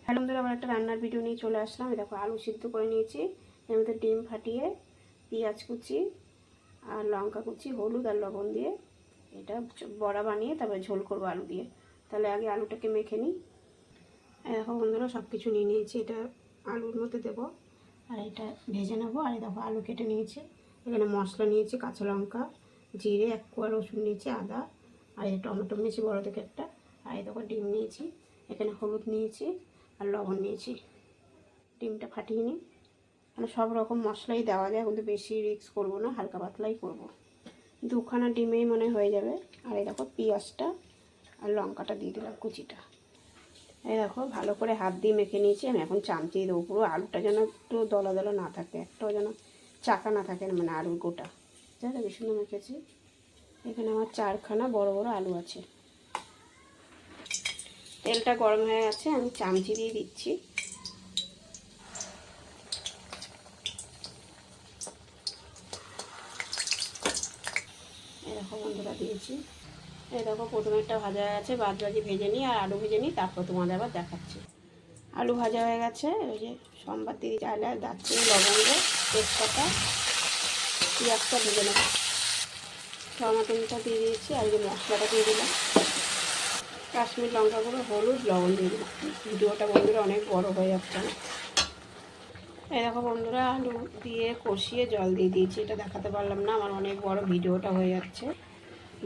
Hello বন্ধুরা, আবার একটা রান্নার ভিডিও নিয়ে চলে আসলাম। দেখো আলু সিদ্ধ করে নিয়েছি, এর মধ্যে ডিম ফাটিয়ে পেঁয়াজ কুচি আর লঙ্কা কুচি, হলুদ আর লবণ দিয়ে এটা বড়া বানিয়ে তারপরে ঝোল করবো আলু দিয়ে। তাহলে আগে আলুটাকে মেখে নিই। দেখো বন্ধুরা, সব কিছু নিয়ে নিয়েছি, এটা আলুর মধ্যে দেবো আর এটা ভেজে নেবো। আর দেখো আলু কেটে নিয়েছি, এখানে মশলা নিয়েছি, কাঁচা লঙ্কা, জিরে, 1 কোয়া রসুন নিয়েছি, আদা, আর এই টমেটো নিয়েছি বড় থেকে একটা, আর এই দেখো ডিম নিয়েছি, এখানে হলুদ নিয়েছি আর লবণ নিয়েছি। ডিমটা ফাটিয়ে নিই। মানে সব রকম মশলাই দেওয়া যায়, কিন্তু বেশি রিক্স করবো না, হালকা পাতলাই করবো। 2খানা ডিমেই মনে হয়ে যাবে। আর এই দেখো পেঁয়াজটা আর লঙ্কাটা দিয়ে দিলাম কুচিটা। এই দেখো ভালো করে হাত দিয়ে মেখে নিয়েছি। আমি এখন চামচি দেবো, পুরো আলুটা যেন একটু দলা দলা না থাকে, একটাও যেন চাকা না থাকে, মানে আলুর গোটা। যাই বেশি সুন্দর মেখেছি। এখানে আমার 4খানা বড় বড় আলু আছে। তেলটা গরম হয়ে গেছে, আমি চামচি দিয়ে দিচ্ছি। এই দেখো বন্ধুরা দিয়েছি। এই দেখো প্রথমে একটা ভাজা হয়ে গেছে, বাদ বাকি ভেজে নিই আর আলু ভেজে নিই, তারপর তোমাদের আবার দেখাচ্ছি। আলু ভাজা হয়ে গেছে, ওই যে সম্বাদ দিয়ে চাইলে দারচিনি, লবঙ্গ, তেজপাতা, পেঁয়াজটা ভেজে নেব। টমাটোটা দিয়ে দিয়েছি আর এই যে মশলাটা দিয়ে দিলাম, কাশ্মীর লঙ্কা গুঁড়ো, হলুদ, লবণ দিয়ে দিলাম। ভিডিওটা বন্ধুরা অনেক বড় হয়ে যাচ্ছে না। এই দেখো বন্ধুরা, আলু দিয়ে কষিয়ে জল দিয়ে দিয়েছি, এটা দেখাতে পারলাম না, আমার অনেক বড় ভিডিওটা হয়ে যাচ্ছে।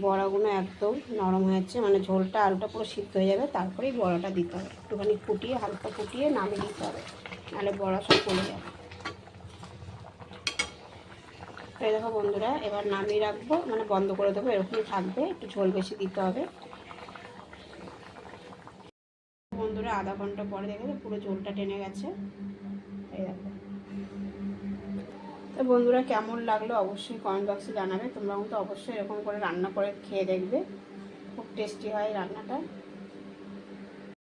বড়াগুলো একদম নরম হয়ে যাচ্ছে, মানে ঝোলটা আলুটা পুরো সিদ্ধ হয়ে যাবে, তারপরেই বড়াটা দিতে হবে। একটুখানি ফুটিয়ে, হালকা ফুটিয়ে নামিয়ে দিতে হবে, নাহলে বড়া সব পড়ে যাবে। এই দেখো বন্ধুরা, এবার নামিয়ে রাখবো, মানে বন্ধ করে দেবো, এরকমই থাকবে, একটু ঝোল বেশি দিতে হবে। বন্ধুরা আধা ঘন্টা পরে দেখে পুরো ঝোলটা টেনে গেছে। এই দেখো। তো বন্ধুরা কেমন লাগলো অবশ্যই কমেন্ট বক্সে জানাবে। তোমরা কিন্তু অবশ্যই এরকম করে রান্না করে খেয়ে দেখবে, খুব টেস্টি হয় রান্নাটা।